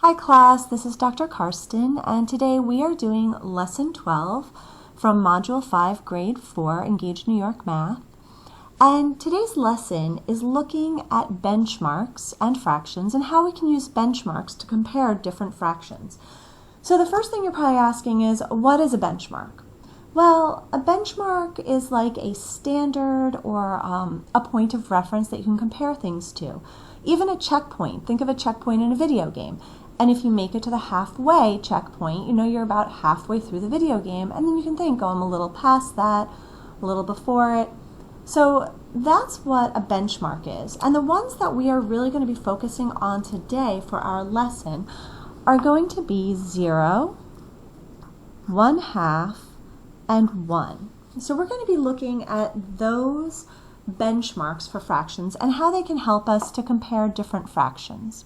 Hi class, this is Dr. Karsten, and today we are doing Lesson 12 from Module 5, Grade 4, EngageNY Math. And today's lesson is looking at benchmarks and fractions and how we can use benchmarks to compare different fractions. So the first thing you're probably asking is, what is a benchmark? Well, a benchmark is like a standard or a point of reference that you can compare things to. Even a checkpoint, think of a checkpoint in a video game. And if you make it to the halfway checkpoint, you know you're about halfway through the video game, and then you can think, oh, I'm a little past that, a little before it. So that's what a benchmark is. And the ones that we are really going to be focusing on today for our lesson are going to be 0, 1/2, and 1. So we're going to be looking at those benchmarks for fractions and how they can help us to compare different fractions.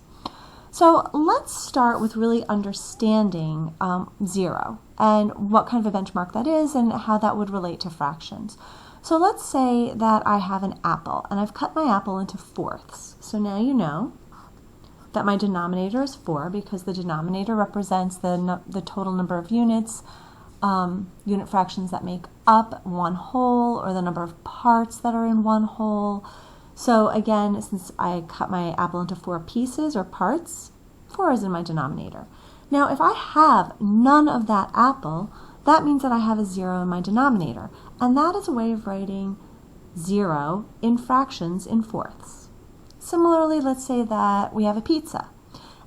So let's start with really understanding 0 and what kind of a benchmark that is and how that would relate to fractions. So let's say that I have an apple and I've cut my apple into fourths. So now you know that my denominator is 4 because the denominator represents the total number of units, unit fractions that make up one whole, or the number of parts that are in one whole. So again, since I cut my apple into 4 pieces or parts, 4 is in my denominator. Now if I have none of that apple, that means that I have a 0 in my denominator. And that is a way of writing 0 in fractions in fourths. Similarly, let's say that we have a pizza.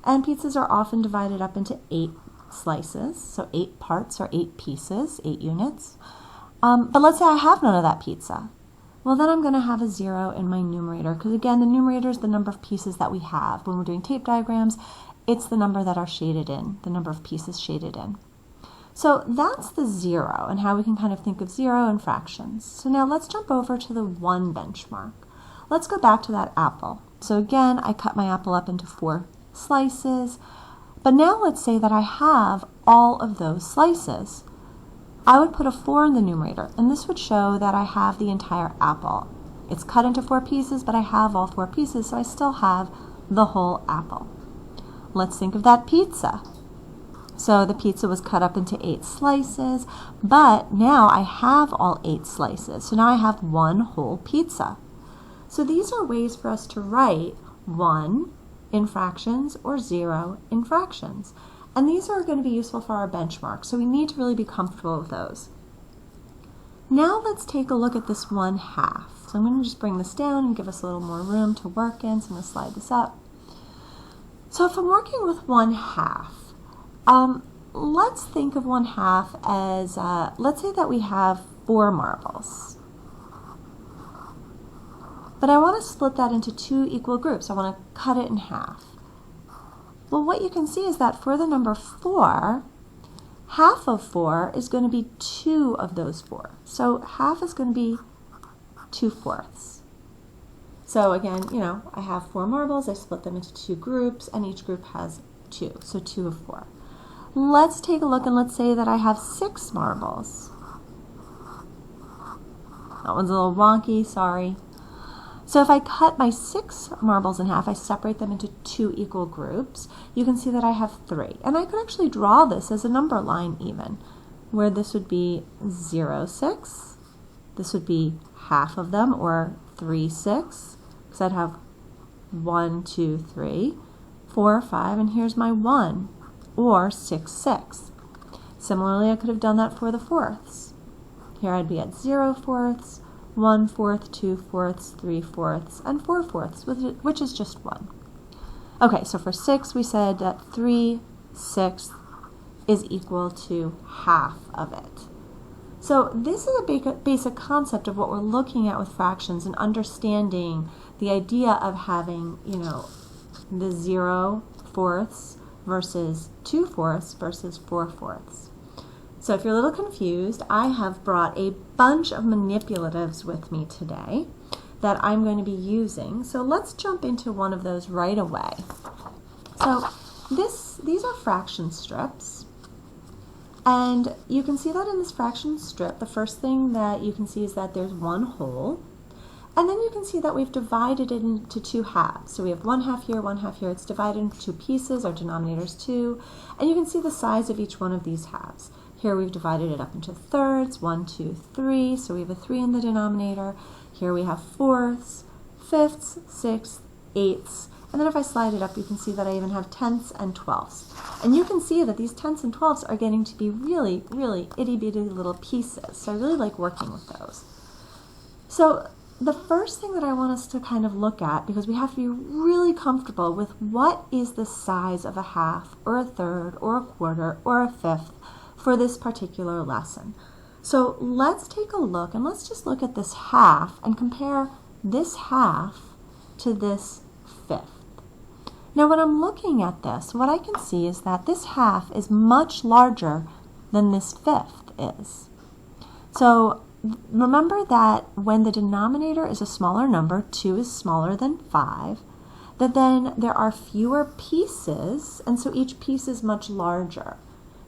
And pizzas are often divided up into 8 slices, so 8 parts or 8 pieces, 8 units. But let's say I have none of that pizza. Well, then I'm going to have a 0 in my numerator, because again, the numerator is the number of pieces that we have. When we're doing tape diagrams, it's the number that are shaded in, the number of pieces shaded in. So that's the 0 and how we can kind of think of 0 in fractions. So now let's jump over to the 1 benchmark. Let's go back to that apple. So again, I cut my apple up into 4 slices, but now let's say that I have all of those slices. I would put a 4 in the numerator, and this would show that I have the entire apple. It's cut into 4 pieces, but I have all 4 pieces, so I still have the whole apple. Let's think of that pizza. So the pizza was cut up into 8 slices, but now I have all 8 slices. So now I have one whole pizza. So these are ways for us to write 1 in fractions or 0 in fractions. And these are going to be useful for our benchmark, so we need to really be comfortable with those. Now let's take a look at this 1/2. So I'm going to just bring this down and give us a little more room to work in, so I'm going to slide this up. So if I'm working with 1/2, let's think of 1/2 as, let's say that we have 4 marbles. But I want to split that into 2 equal groups. I want to cut it in half. Well, what you can see is that for the number 4, half of 4 is going to be 2 of those 4. So half is going to be 2/4. So again, you know, I have 4 marbles, I split them into 2 groups, and each group has 2, so 2 of 4. Let's take a look and let's say that I have 6 marbles. That one's a little wonky, sorry. So if I cut my 6 marbles in half, I separate them into 2 equal groups, you can see that I have 3. And I could actually draw this as a number line even, where this would be 0, 6. This would be half of them, or 3, 6, because I'd have 1, 2, 3, 4, 5, and here's my 1, or 6, 6. Similarly, I could have done that for the fourths. Here I'd be at 0/4, 1/4, 2/4, 3/4, and 4/4, which is just 1. Okay, so for 6, we said that 3/6 is equal to half of it. So this is a basic concept of what we're looking at with fractions and understanding the idea of having, you know, the 0/4 versus 2/4 versus 4/4. So if you're a little confused, I have brought a bunch of manipulatives with me today that I'm going to be using. So let's jump into one of those right away. So these are fraction strips. And you can see that in this fraction strip, the first thing that you can see is that there's one whole. And then you can see that we've divided it into two halves. So we have 1/2 here, 1/2 here. It's divided into two pieces. Our denominator is 2. And you can see the size of each one of these halves. Here we've divided it up into thirds, 1, 2, 3. So we have a 3 in the denominator. Here we have fourths, fifths, sixths, eighths. And then if I slide it up, you can see that I even have tenths and twelfths. And you can see that these tenths and twelfths are getting to be really, really itty-bitty little pieces. So I really like working with those. So the first thing that I want us to kind of look at, because we have to be really comfortable with what is the size of a half or a third or a quarter or a fifth for this particular lesson. So let's take a look, and let's just look at this half and compare this half to this fifth. Now when I'm looking at this, what I can see is that this half is much larger than this fifth is. So remember that when the denominator is a smaller number, 2 is smaller than 5, that then there are fewer pieces, and so each piece is much larger.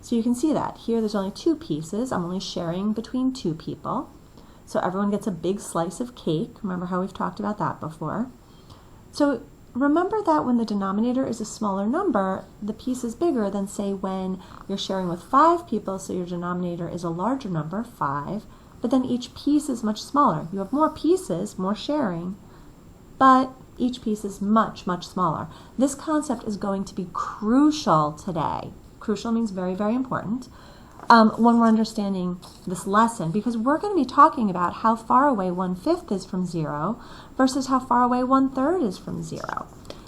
So you can see that. Here there's only 2 pieces. I'm only sharing between 2 people. So everyone gets a big slice of cake. Remember how we've talked about that before. So remember that when the denominator is a smaller number, the piece is bigger than, say, when you're sharing with 5 people, so your denominator is a larger number, 5, but then each piece is much smaller. You have more pieces, more sharing, but each piece is much, much smaller. This concept is going to be crucial today. Crucial means very, very important when we're understanding this lesson, because we're going to be talking about how far away 1/5 is from 0 versus how far away 1/3 is from 0.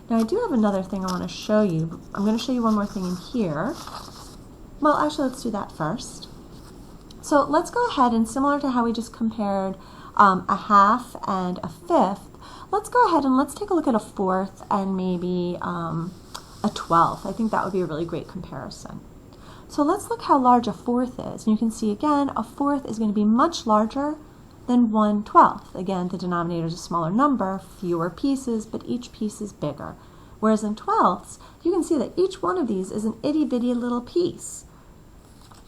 Now I do have another thing I want to show you. I'm going to show you one more thing in here. Well, actually, let's do that first. So let's go ahead, and similar to how we just compared a half and a fifth, let's go ahead and let's take a look at a fourth and maybe a 12th. I think that would be a really great comparison. So let's look how large a fourth is. And you can see again, a fourth is going to be much larger than 1/12. Again, the denominator is a smaller number, fewer pieces, but each piece is bigger. Whereas in twelfths, you can see that each one of these is an itty-bitty little piece.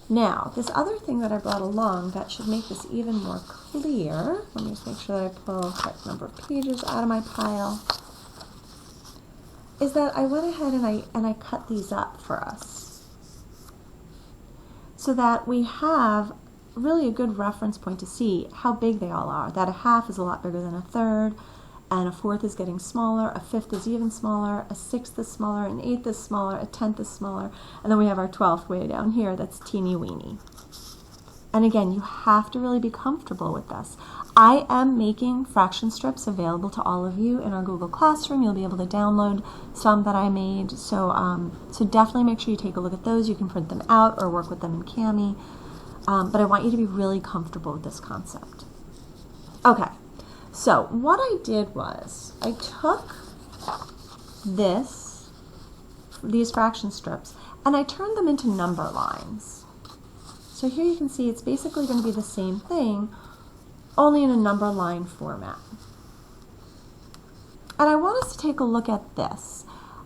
Now, this other thing that I brought along that should make this even more clear, let me just make sure that I pull the correct number of pages out of my pile, is that I went ahead and I cut these up for us so that we have really a good reference point to see how big they all are. That a half is a lot bigger than a third, and a fourth is getting smaller, a fifth is even smaller, a sixth is smaller, an eighth is smaller, a tenth is smaller, and then we have our 12th way down here that's teeny weeny. And again, you have to really be comfortable with this. I am making fraction strips available to all of you in our Google Classroom. You'll be able to download some that I made, so definitely make sure you take a look at those. You can print them out or work with them in Kami, but I want you to be really comfortable with this concept. Okay. So what I did was I took these fraction strips, and I turned them into number lines. So here you can see it's basically going to be the same thing, only in a number line format. And I want us to take a look at this.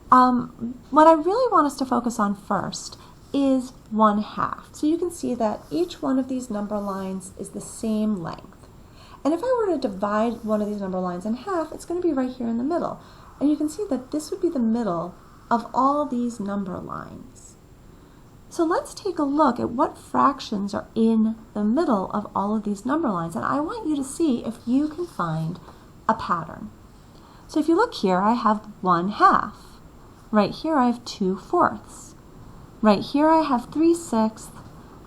What I really want us to focus on first is 1/2. So you can see that each one of these number lines is the same length. And if I were to divide one of these number lines in half, it's going to be right here in the middle. And you can see that this would be the middle of all these number lines. So let's take a look at what fractions are in the middle of all of these number lines. And I want you to see if you can find a pattern. So if you look here, I have 1/2. Right here I have 2/4. Right here I have 3/6.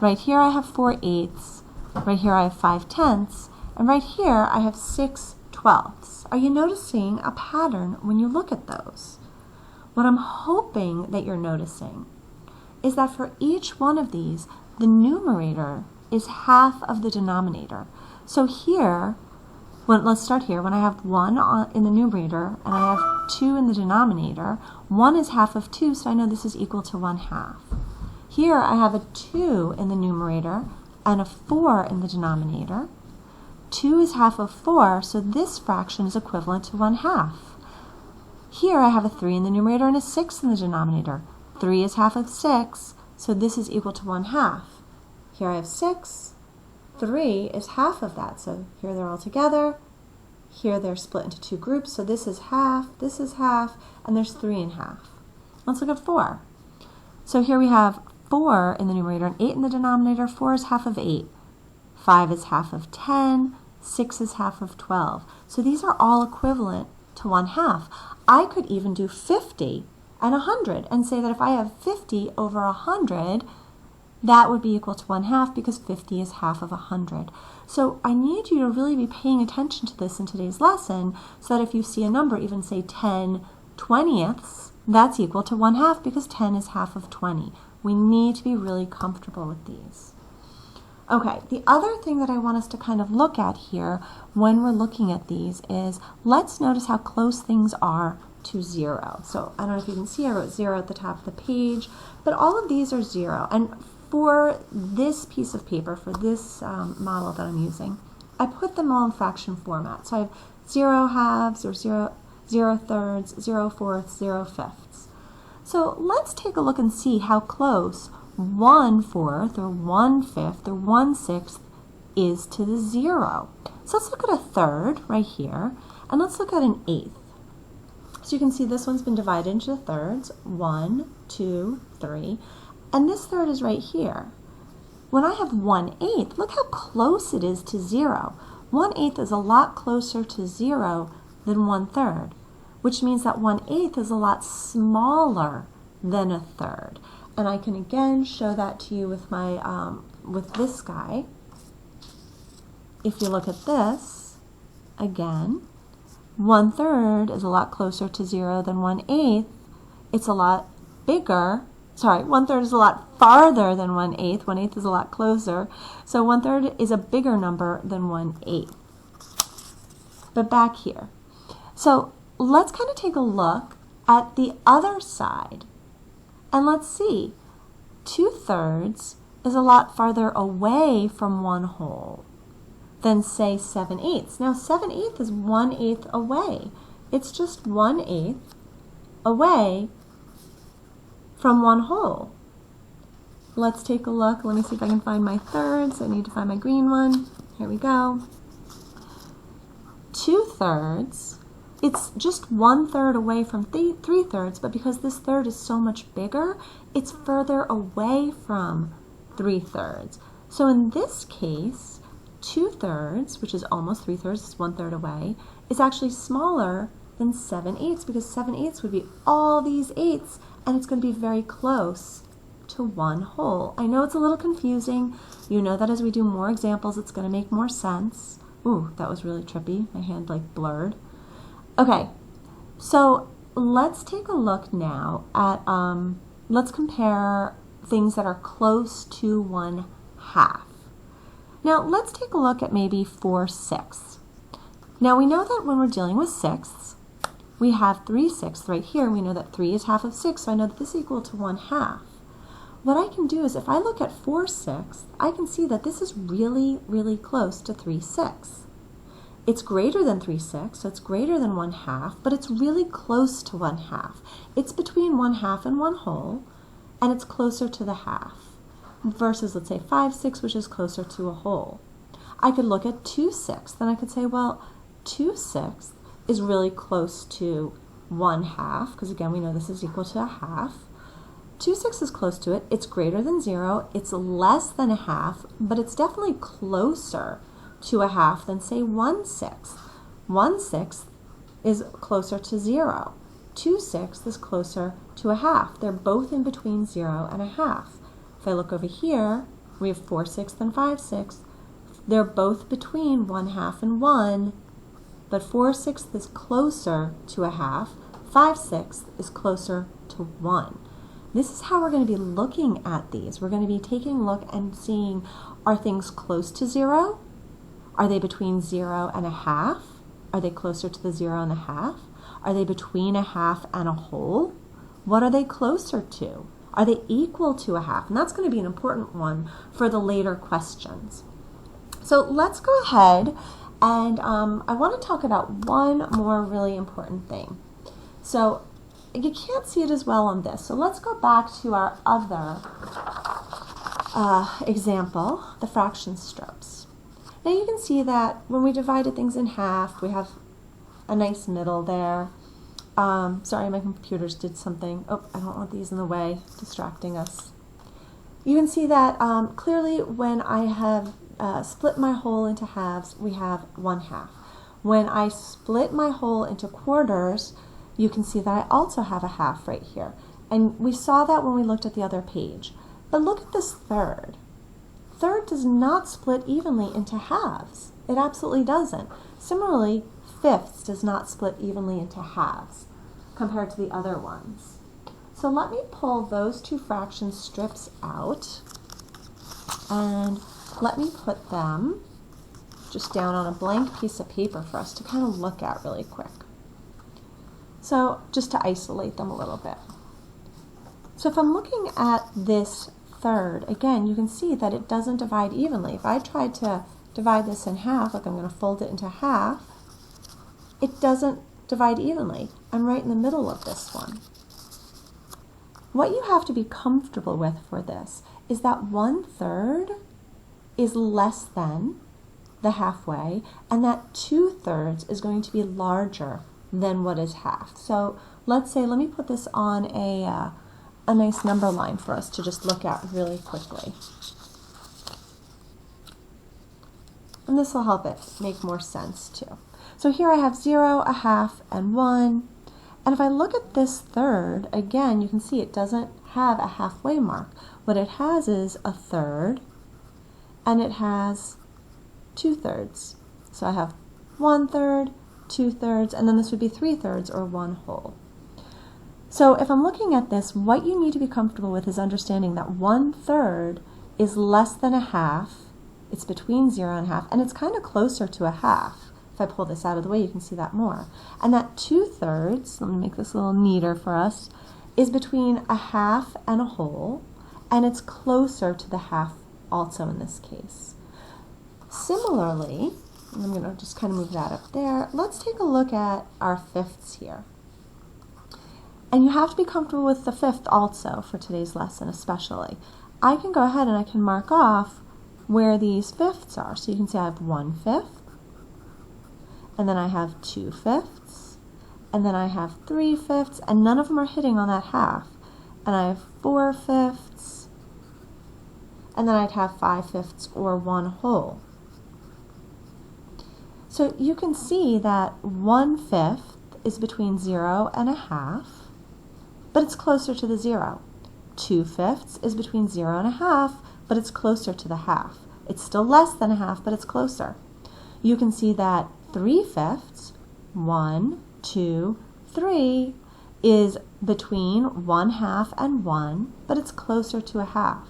Right here I have 4/8. Right here I have 5/10. And right here, I have 6/12. Are you noticing a pattern when you look at those? What I'm hoping that you're noticing is that for each one of these, the numerator is half of the denominator. So here, let's start here. When I have 1 in the numerator and I have 2 in the denominator, 1 is half of 2, so I know this is equal to 1/2. Here, I have a 2 in the numerator and a 4 in the denominator. 2 is half of 4, so this fraction is equivalent to 1/2. Here I have a 3 in the numerator and a 6 in the denominator. 3 is half of 6, so this is equal to 1/2. Here I have 6. 3 is half of that, so here they're all together. Here they're split into two groups, so this is half, and there's 3 1/2. Let's look at 4. So here we have 4 in the numerator and 8 in the denominator. 4 is half of 8. 5 is half of 10. 6 is half of 12. So these are all equivalent to 1/2. I could even do 50 and 100 and say that if I have 50 over 100, that would be equal to 1/2 because 50 is half of 100. So I need you to really be paying attention to this in today's lesson so that if you see a number, even say 10/20, that's equal to 1/2 because 10 is half of 20. We need to be really comfortable with these. Okay, the other thing that I want us to kind of look at here when we're looking at these is let's notice how close things are to 0. So I don't know if you can see, I wrote 0 at the top of the page, but all of these are 0. And for this piece of paper, for this model that I'm using, I put them all in fraction format. So I have 0 halves or 0 thirds, 0 fourths, 0 fifths. So let's take a look and see how close 1/4 or 1/5 or 1/6 is to the 0. So let's look at a third right here, and let's look at an eighth. So you can see this one's been divided into thirds, 1, 2, 3, and this third is right here. When I have 1/8, look how close it is to 0. 1/8 is a lot closer to 0 than 1/3, which means that 1/8 is a lot smaller than a third. And I can again show that to you with my with this guy. If you look at this, again, 1/3 is a lot closer to 0 than 1/8. It's a lot bigger. Sorry, 1/3 is a lot farther than 1/8. 1/8 is a lot closer. So 1/3 is a bigger number than 1/8. But back here. So let's kind of take a look at the other side. And let's see, 2/3 is a lot farther away from 1/2 than, say, 7/8. Now, 7/8 is 1/8 away. It's just 1/8 away from 1/2. Let's take a look. Let me see if I can find my thirds. I need to find my green one. Here we go. 2/3. It's just 1/3 away from 3/3, but because this third is so much bigger, it's further away from 3/3. So in this case, 2/3, which is almost 3/3, is 1/3 away, is actually smaller than 7/8 because 7/8 would be all these 8s, and it's going to be very close to 1/2. I know it's a little confusing. You know that as we do more examples, it's going to make more sense. Ooh, that was really trippy. My hand like blurred. Okay, so let's take a look now at, let's compare things that are close to 1/2. Now let's take a look at maybe 4/6. Now we know that when we're dealing with sixths, we have 3/6 right here. We know that 3 is half of 6, so I know that this is equal to 1/2. What I can do is if I look at 4/6, I can see that this is really, really close to 3/6. It's greater than 3/6, so it's greater than 1/2, but it's really close to 1/2. It's between 1/2 and 1/2, and it's closer to the half, versus, let's say, 5/6, which is closer to a whole. I could look at 2/6, then I could say, well, 2/6 is really close to 1/2, because again, we know this is equal to a half. 2/6 is close to it. It's greater than 0. It's less than a half, but it's definitely closer to a half than, say, 1/6. 1/6 is closer to 0. 2/6 is closer to a half. They're both in between 0 and a half. If I look over here, we have 4/6 and 5/6. They're both between 1/2 and 1, but 4/6 is closer to a half. 5/6 is closer to 1. This is how we're going to be looking at these. We're going to be taking a look and seeing, are things close to 0? Are they between 0 and a half? Are they closer to the 0 and a half? Are they between a half and a whole? What are they closer to? Are they equal to a half? And that's going to be an important one for the later questions. So let's go ahead and I want to talk about one more really important thing. So you can't see it as well on this. So let's go back to our other example, the fraction strips. Now you can see that when we divided things in half, we have a nice middle there. Sorry, my computers did something. Oh, I don't want these in the way, distracting us. You can see that clearly when I have split my whole into halves, we have 1/2. When I split my whole into quarters, you can see that I also have a half right here. And we saw that when we looked at the other page. But look at this third. Third does not split evenly into halves. It absolutely doesn't. Similarly, fifths does not split evenly into halves compared to the other ones. So let me pull those two fraction strips out and let me put them just down on a blank piece of paper for us to kind of look at really quick. So just to isolate them a little bit. So if I'm looking at this third, again, you can see that it doesn't divide evenly. If I tried to divide this in half, like I'm going to fold it into half, it doesn't divide evenly. I'm right in the middle of this one. What you have to be comfortable with for this is that 1/3 is less than the halfway, and that 2/3 is going to be larger than what is half. So let's say, let me put this on a nice number line for us to just look at really quickly. And this will help it make more sense too. So here I have 0, a half, and 1. And if I look at this third, again, you can see it doesn't have a halfway mark. What it has is a third, and it has 2/3. So I have 1/3, 2/3, and then this would be 3/3 or 1 whole. So if I'm looking at this, what you need to be comfortable with is understanding that 1/3 is less than a half. It's between 0 and a half, and it's kind of closer to a half. If I pull this out of the way, you can see that more. And that 2/3, let me make this a little neater for us, is between a half and a whole, and it's closer to the half also in this case. Similarly, and I'm going to just kind of move that up there, let's take a look at our fifths here. And you have to be comfortable with the fifth also for today's lesson especially. I can go ahead and I can mark off where these fifths are. So you can see I have 1/5, and then I have 2/5, and then I have 3/5, and none of them are hitting on that half. And I have 4/5, and then I'd have 5/5 or 1 whole. So you can see that 1/5 is between 0 and a half, but it's closer to the 0. 2/5 is between 0 and a half, but it's closer to the half. It's still less than a half, but it's closer. You can see that 3/5, 1, 2, 3, is between 1/2 and 1, but it's closer to a half.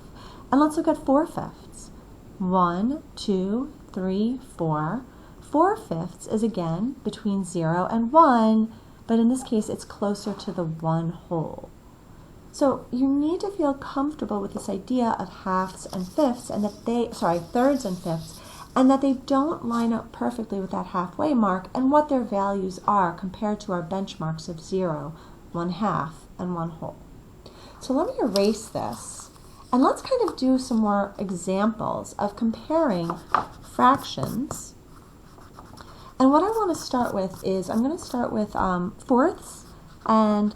And let's look at 4/5. 1, 2, 3, 4. 4/5 is again between 0 and 1, but in this case it's closer to the 1 whole. So you need to feel comfortable with this idea of halves and fifths, and that thirds and fifths, and that they don't line up perfectly with that halfway mark and what their values are compared to our benchmarks of 0, 1/2, and 1 whole. So let me erase this, and let's kind of do some more examples of comparing fractions. And what I want to start with is, I'm going to start with fourths and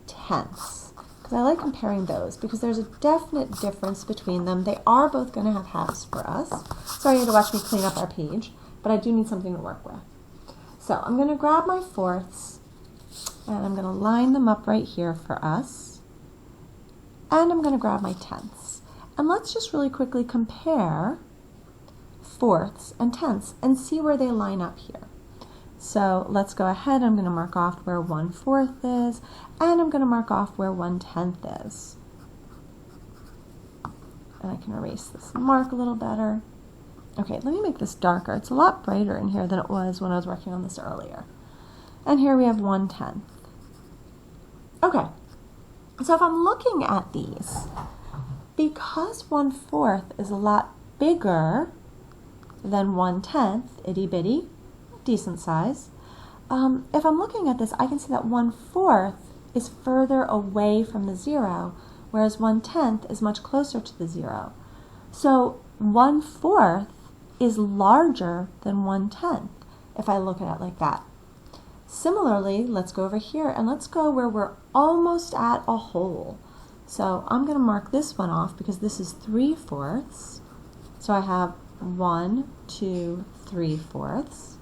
tenths, because I like comparing those because there's a definite difference between them. They are both going to have halves for us. Sorry you had to watch me clean up our page, but I do need something to work with. So I'm going to grab my fourths, and I'm going to line them up right here for us. And I'm going to grab my tenths. And let's just really quickly compare fourths and tenths and see where they line up here. So let's go ahead. I'm going to mark off where 1/4 is, and I'm going to mark off where 1/10 is. And I can erase this mark a little better. Okay, let me make this darker. It's a lot brighter in here than it was when I was working on this earlier. And here we have 1/10. Okay, so if I'm looking at these, because 1/4 is a lot bigger than 1/10, itty bitty, decent size, if I'm looking at this, I can see that 1/4 is further away from the 0, whereas 1/10 is much closer to the 0. So 1/4 is larger than 1/10 if I look at it like that. Similarly, let's go over here and let's go where we're almost at a whole. So I'm going to mark this one off because this is 3/4. So I have 1, 2, 3/4.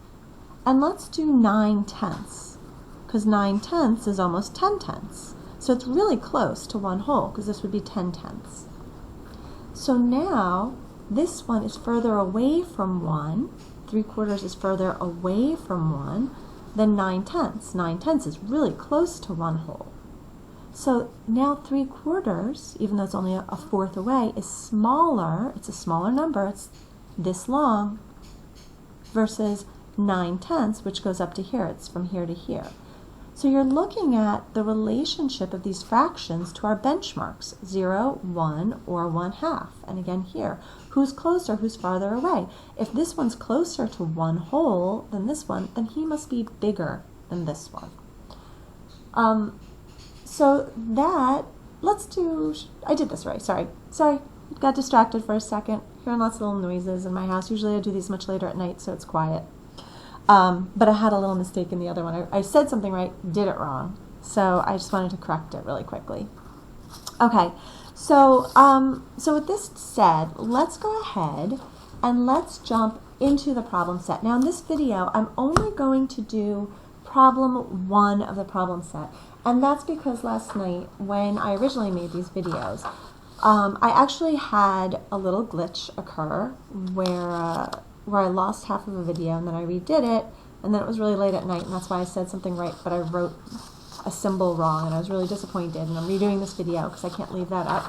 And let's do 9/10, because 9/10 is almost 10/10. So it's really close to one whole, because this would be 10/10. So now this one is further away from 1. 3/4 is further away from 1 than 9/10. 9/10 is really close to one whole. So now 3/4, even though it's only a fourth away, is smaller. It's a smaller number. It's this long versus 9/10, which goes up to here. It's from here to here. So you're looking at the relationship of these fractions to our benchmarks, 0, 1, or 1/2. And again here, who's closer, who's farther away? If this one's closer to one whole than this one, then he must be bigger than this one. So that, let's do, I did this right, sorry, got distracted for a second, hearing lots of little noises in my house. Usually I do these much later at night, so it's quiet. But I had a little mistake in the other one. I said something right, did it wrong. So I just wanted to correct it really quickly. Okay, so with this said, let's go ahead and let's jump into the problem set. Now in this video, I'm only going to do problem 1 of the problem set. And that's because last night, when I originally made these videos, I actually had a little glitch occur where I lost half of a video and then I redid it, and then it was really late at night, and that's why I said something right, but I wrote a symbol wrong, and I was really disappointed, and I'm redoing this video because I can't leave that up.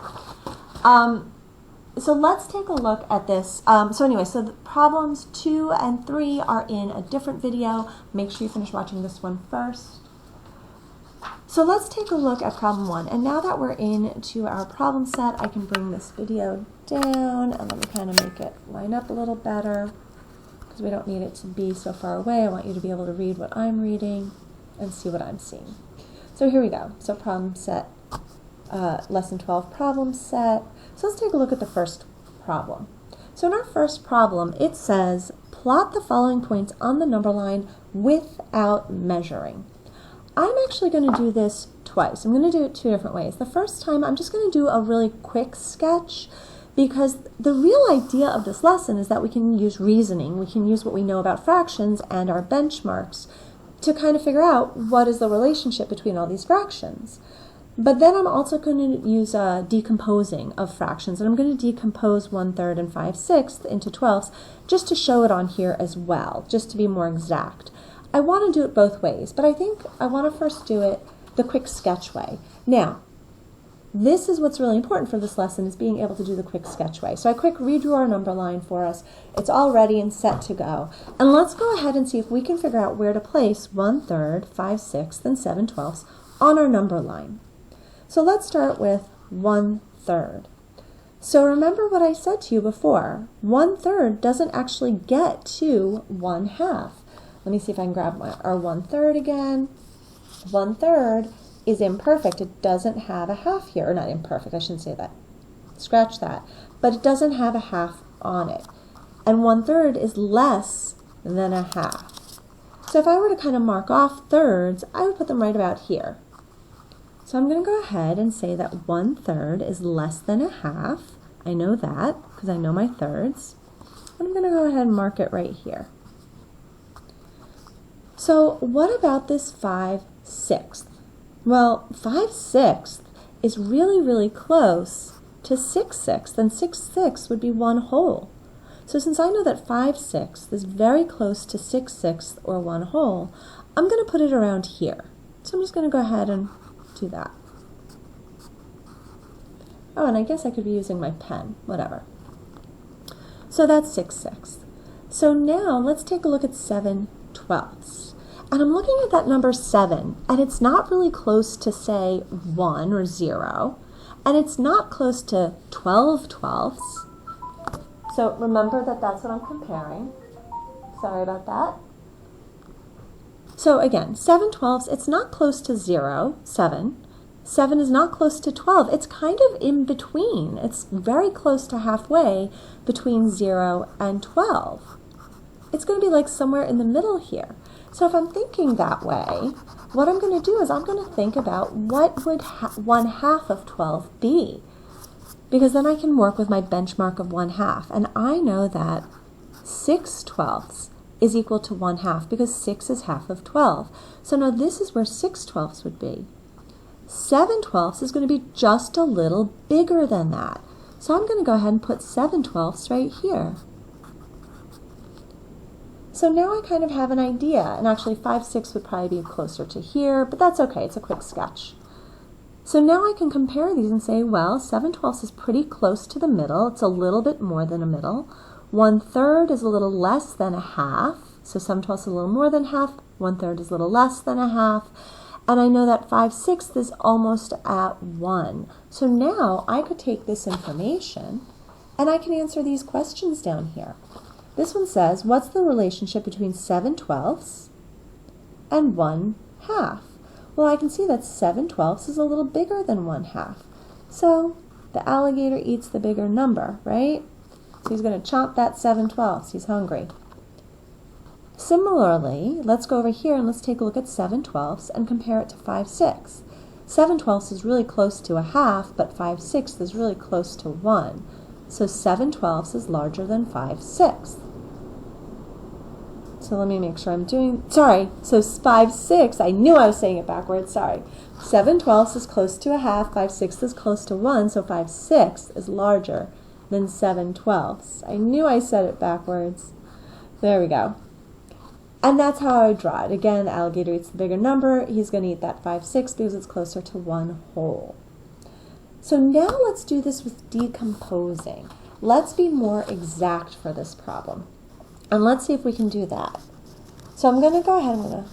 So let's take a look at this. So the problems 2 and 3 are in a different video. Make sure you finish watching this one first. So let's take a look at problem 1. And now that we're into our problem set, I can bring this video down and let me kind of make it line up a little better, because we don't need it to be so far away. I want you to be able to read what I'm reading and see what I'm seeing. So here we go. So problem set, lesson 12 problem set. So let's take a look at the first problem. So in our first problem, it says, plot the following points on the number line without measuring. I'm actually going to do this twice. I'm going to do it 2 different ways. The first time, I'm just going to do a really quick sketch, because the real idea of this lesson is that we can use reasoning. We can use what we know about fractions and our benchmarks to kind of figure out what is the relationship between all these fractions. But then I'm also going to use decomposing of fractions, and I'm going to decompose 1/3 and 5/6 into 12ths just to show it on here as well, just to be more exact. I want to do it both ways, but I think I want to first do it the quick sketch way. Now, this is what's really important for this lesson, is being able to do the quick sketch way. So I quick redrew our number line for us. It's all ready and set to go. And let's go ahead and see if we can figure out where to place 1/3, 5/6, and 7/12 on our number line. So let's start with 1/3. So remember what I said to you before. 1/3 doesn't actually get to 1/2. Let me see if I can grab our 1/3 again. 1/3 is imperfect. It doesn't have a half here. Or not imperfect, I shouldn't say that. Scratch that. But it doesn't have a half on it. And 1/3 is less than a half. So if I were to kind of mark off thirds, I would put them right about here. So I'm going to go ahead and say that 1/3 is less than a half. I know that because I know my thirds. And I'm going to go ahead and mark it right here. So what about this 5/6? Well, 5/6 is really, really close to 6/6, and 6/6 would be one whole. So since I know that 5/6 is very close to 6/6 or one whole, I'm going to put it around here. So I'm just going to go ahead and do that. Oh, and I guess I could be using my pen, whatever. So that's 6/6. So now let's take a look at 7/12. And I'm looking at that number 7, and it's not really close to, say, 1 or 0, and it's not close to 12/12. So remember that that's what I'm comparing. Sorry about that. So again, 7/12, it's not close to 0, 7. 7 is not close to 12. It's kind of in between. It's very close to halfway between 0 and 12. It's going to be like somewhere in the middle here. So if I'm thinking that way, what I'm going to do is I'm going to think about what would 1/2 of 12 be? Because then I can work with my benchmark of 1/2. And I know that 6/12 is equal to 1/2 because 6 is half of 12. So now this is where 6/12 would be. 7/12 is going to be just a little bigger than that. So I'm going to go ahead and put 7/12 right here. So now I kind of have an idea, and actually 5/6 would probably be closer to here, but that's okay, it's a quick sketch. So now I can compare these and say, well, 7/12 is pretty close to the middle, it's a little bit more than a middle. 1/3 is a little less than a half, so 7/12 is a little more than half, 1/3 is a little less than a half, and I know that 5/6 is almost at 1. So now I could take this information and I can answer these questions down here. This one says, what's the relationship between 7/12 and 1/2? Well, I can see that 7/12 is a little bigger than 1/2. So the alligator eats the bigger number, right? So he's going to chomp that 7/12. He's hungry. Similarly, let's go over here and let's take a look at 7/12 and compare it to 5/6. 7/12 is really close to a half, but 5/6 is really close to 1. So 7/12 is larger than 5/6. So let me make sure I'm doing, so 5/6, I knew I was saying it backwards, sorry. 7/12 is close to a half, 5/6 is close to 1, so 5/6 is larger than 7/12. I knew I said it backwards. There we go. And that's how I would draw it. Again, the alligator eats the bigger number, he's going to eat that 5/6 because it's closer to 1 whole. So now let's do this with decomposing. Let's be more exact for this problem. And let's see if we can do that. So I'm going to go ahead and I'm going to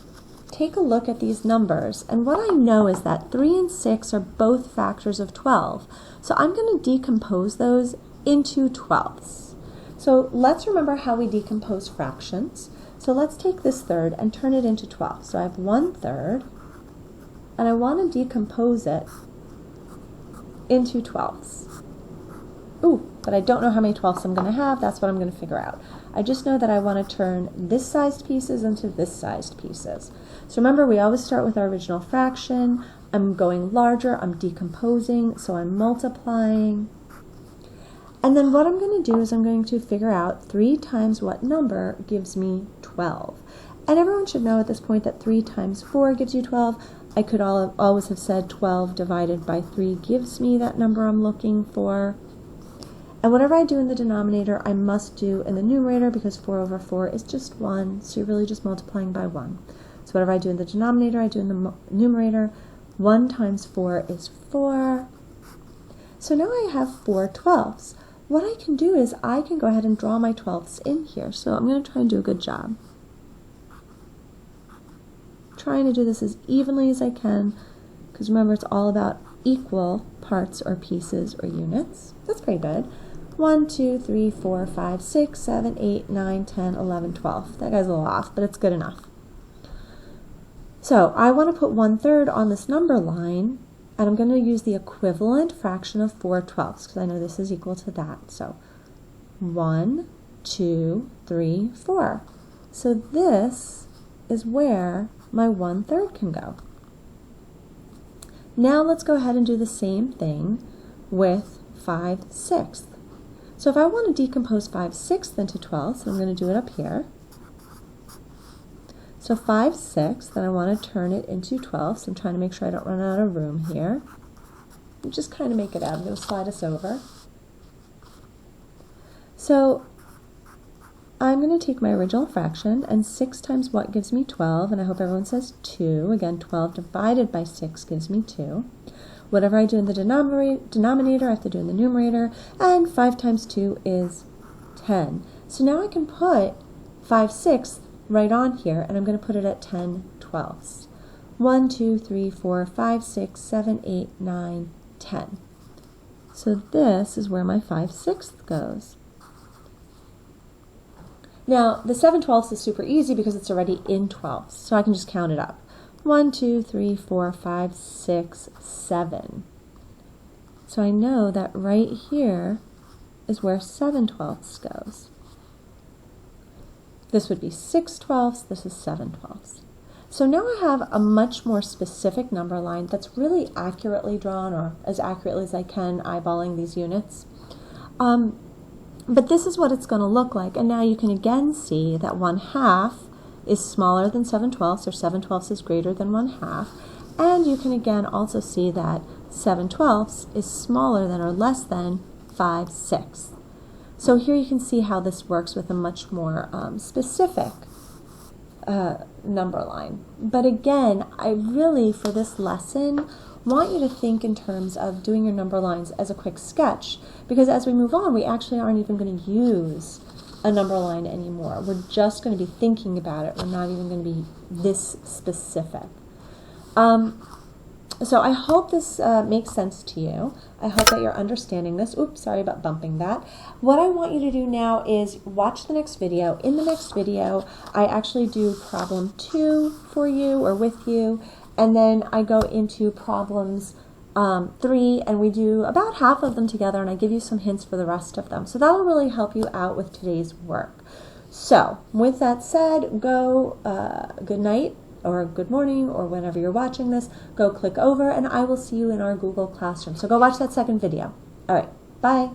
take a look at these numbers. And what I know is that 3 and 6 are both factors of 12. So I'm going to decompose those into 12ths. So let's remember how we decompose fractions. So let's take this third and turn it into 12. So I have 1/3, and I want to decompose it into 12ths. Ooh, but I don't know how many 12ths I'm going to have. That's what I'm going to figure out. I just know that I want to turn this sized pieces into this sized pieces. So remember, we always start with our original fraction. I'm going larger, I'm decomposing, so I'm multiplying. And then what I'm going to do is I'm going to figure out 3 times what number gives me 12. And everyone should know at this point that 3 times 4 gives you 12. I could always have said 12 divided by 3 gives me that number I'm looking for. And whatever I do in the denominator, I must do in the numerator because 4 over 4 is just 1, so you're really just multiplying by 1. So whatever I do in the denominator, I do in the numerator. 1 times 4 is 4. So now I have 4 12ths. What I can do is I can go ahead and draw my 12ths in here. So I'm going to try and do a good job. Trying to do this as evenly as I can, because remember, it's all about equal parts or pieces or units. That's pretty good. 1, 2, 3, 4, 5, 6, 7, 8, 9, 10, 11, 12. That guy's a little off, but it's good enough. So I want to put 1/3 on this number line, and I'm going to use the equivalent fraction of 4 12ths, because I know this is equal to that. So 1, 2, 3, 4. So this is where my 1/3 can go. Now let's go ahead and do the same thing with 5/6. So if I want to decompose 5/6 into 12ths, I'm going to do it up here. So 5/6, then I want to turn it into 12ths. I'm trying to make sure I don't run out of room here. Just kind of make it out. I'm going to slide us over. So I'm going to take my original fraction, and 6 times what gives me 12, and I hope everyone says 2. Again, 12 divided by 6 gives me 2. Whatever I do in the denominator, I have to do in the numerator, and 5 times 2 is 10. So now I can put 5/6 right on here, and I'm going to put it at 10 12ths. 1, 2, 3, 4, 5, 6, 7, 8, 9, 10. So this is where my 5/6 goes. Now, the 7 12ths is super easy because it's already in 12ths, so I can just count it up. 1, 2, 3, 4, 5, 6, 7. So I know that right here is where 7 12ths goes. This would be 6/12, this is 7/12. So now I have a much more specific number line that's really accurately drawn, or as accurately as I can, eyeballing these units. But this is what it's going to look like, and now you can again see that 1/2 is smaller than 7/12, or 7/12 is greater than 1/2, and you can again also see that 7/12 is smaller than or less than 5/6. So here you can see how this works with a much more specific number line. But again, I really, for this lesson, want you to think in terms of doing your number lines as a quick sketch, because as we move on, we actually aren't even going to use a number line anymore. We're just going to be thinking about it. We're not even going to be this specific. So I hope this makes sense to you. I hope that you're understanding this. Oops, sorry about bumping that. What I want you to do now is watch the next video. In the next video, I actually do problem 2 for you or with you, and then I go into problems 3, and we do about half of them together, and I give you some hints for the rest of them. So that'll really help you out with today's work. So with that said, go good night, or good morning, or whenever you're watching this. Go click over, and I will see you in our Google Classroom. So go watch that second video. All right, bye.